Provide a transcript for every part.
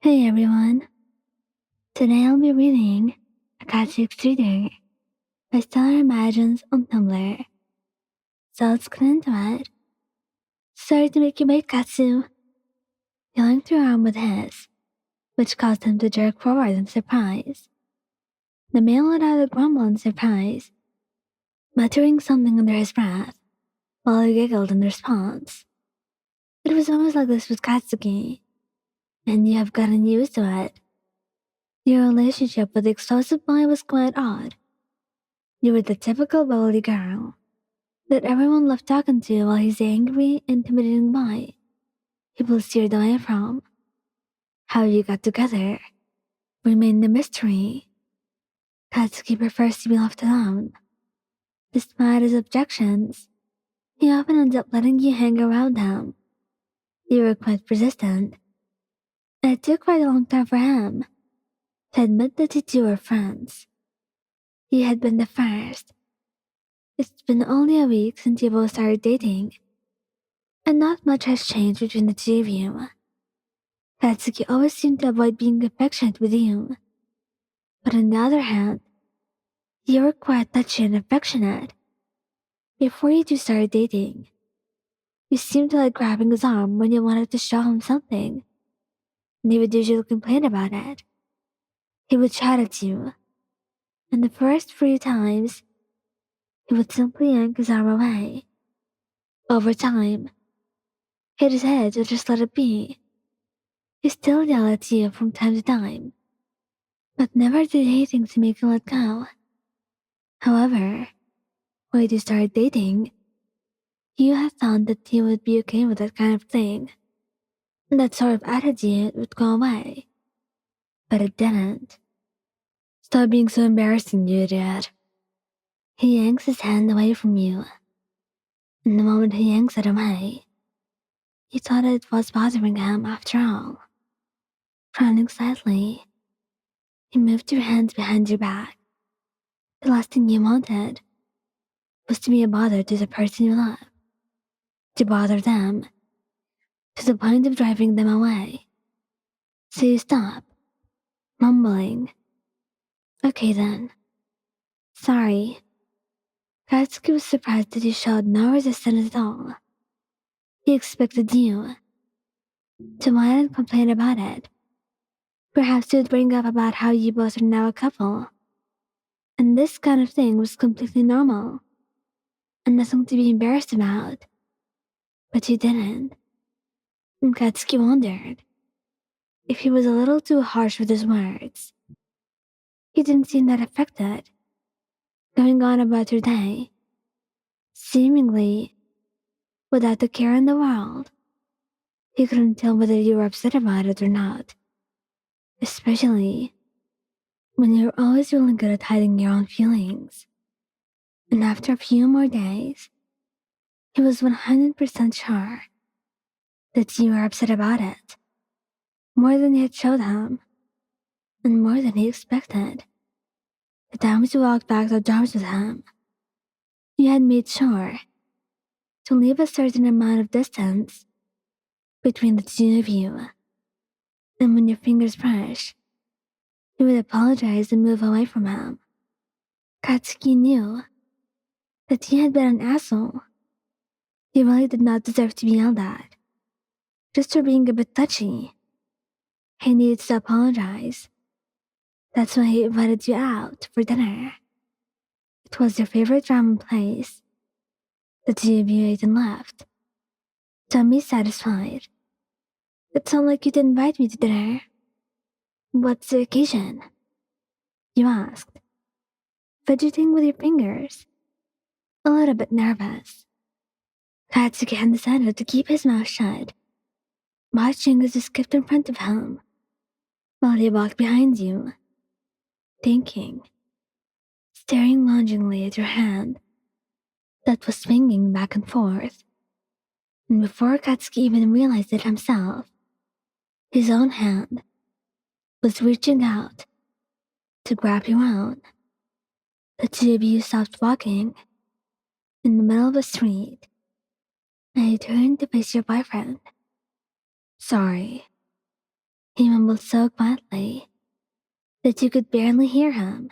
Hey everyone, today I'll be reading A Classic Reader by Stellar Imagines on Tumblr. So let's get into it. Sorry to make you wait, Katsu. He linked her arm with his, which caused him to jerk forward in surprise. The male let out a grumble in surprise, muttering something under his breath, while he giggled in response. It was always like this with Katsuki, and you have gotten used to it. Your relationship with the explosive boy was quite odd. You were the typical bubbly girl that everyone loved talking to while he's the angry, intimidating boy people steered away from. How you got together remained a mystery. Katsuki prefers to be left alone. Despite his objections, he often ends up letting you hang around him. You were quite persistent, and it took quite a long time for him to admit that you two were friends. You had been the first. It's been only a week since you both started dating, and not much has changed between the two of you. Katsuki always seemed to avoid being affectionate with you. But on the other hand, you were quite touchy and affectionate. Before you two started dating, you seemed to like grabbing his arm when you wanted to show him something, and he would usually complain about it. He would shout at you, and the first few times, he would simply yank his arm away. Over time, he decided to just let it be. He still yelled at you from time to time, but never did anything to make you let go. However, when you started dating, you had thought that he would be okay with that kind of thing. That sort of attitude would go away. But it didn't. Stop being so embarrassing, you idiot. He yanks his hand away from you. And the moment he yanks it away, you thought it was bothering him after all. Frowning slightly, he moved your hands behind your back. The last thing you wanted was to be a bother to the person you love. To bother them, to the point of driving them away. So you stop, mumbling. Okay then. Sorry. Katsuki was surprised that you showed no resistance at all. He expected you to whine and complain about it. Perhaps you would bring up about how you both are now a couple. And this kind of thing was completely normal. And nothing to be embarrassed about. But you didn't. And Katsuki wondered if he was a little too harsh with his words. You didn't seem that affected, going on about your day, seemingly without a care in the world. He couldn't tell whether you were upset about it or not, especially when you're always really good at hiding your own feelings. And after a few more days, he was 100% sure that you were upset about it, more than you had showed him, and more than he expected. The times you walked back the dorms with him, you had made sure to leave a certain amount of distance between the two of you. And when your fingers brushed, you would apologize and move away from him. Katsuki knew that he had been an asshole. He really did not deserve to be yelled at, just for being a bit touchy. He needed to apologize. That's why he invited you out for dinner. It was your favorite ramen place. The two of you ate and left. Tummy satisfied. It sounded like you didn't invite me to dinner. What's the occasion? You asked, fidgeting with your fingers, a little bit nervous. Katsuki had decided to keep his mouth shut, watching as you skipped in front of him, while he walked behind you, thinking, staring longingly at your hand that was swinging back and forth. And before Katsuki even realized it himself, his own hand was reaching out to grab your own. The two of you stopped walking in the middle of a street, and you turned to face your boyfriend. Sorry, he mumbled grumbled so quietly that you could barely hear him.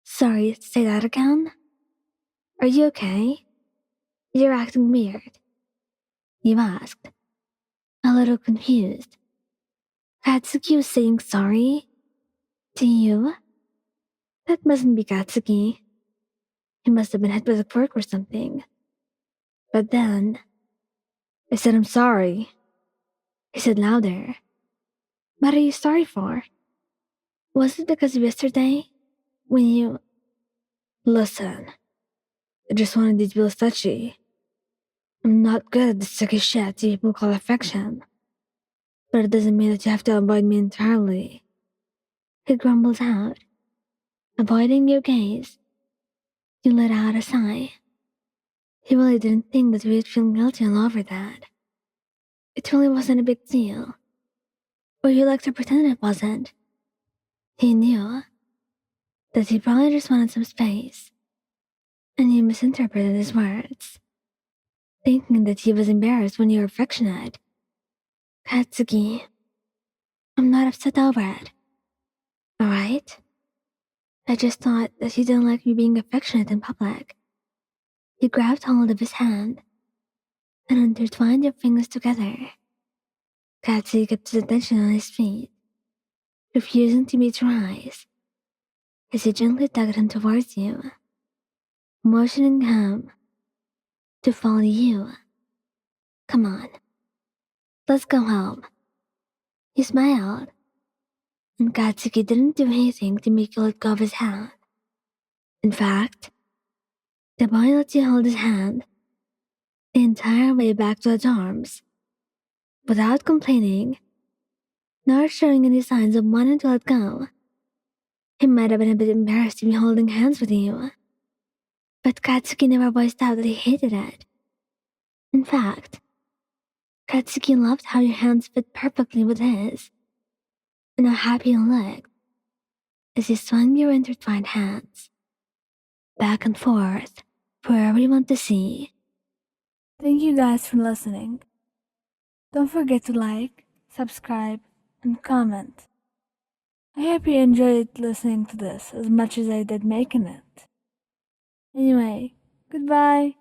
Sorry, say that again? Are you okay? You're acting weird, you asked, a little confused. Katsuki was saying sorry? To you? That mustn't be Katsuki. He must have been hit with a quirk or something. But then, I said I'm sorry. He said louder. What are you sorry for? Was it because of yesterday? When you... Listen, I just wanted you to feel touchy. I'm not good at the sticky shit people call affection. But it doesn't mean that you have to avoid me entirely. He grumbled out. Avoiding your gaze. You let out a sigh. He really didn't think that we'd feel guilty all over that. It really wasn't a big deal. Or you like to pretend it wasn't. He knew that he probably just wanted some space. And you misinterpreted his words, thinking that he was embarrassed when you were affectionate. Katsuki, I'm not upset over it. Alright? I just thought that you didn't like me being affectionate in public. You grabbed hold of his hand and intertwined your fingers together. Katsuki kept his attention on his feet, refusing to meet your eyes, as he gently tugged him towards you, motioning him to follow you. Come on, let's go home. He smiled, and Katsuki didn't do anything to make you let go of his hand. In fact, the boy let you hold his hand the entire way back to the dorms, without complaining, nor showing any signs of wanting to let go. He might have been a bit embarrassed to be holding hands with you, but Katsuki never voiced out that he hated it. In fact, Katsuki loved how your hands fit perfectly with his, and how happy he looked as he swung your intertwined hands back and forth for everyone to see. Thank you guys for listening. Don't forget to like, subscribe, and comment. I hope you enjoyed listening to this as much as I did making it. Anyway, goodbye.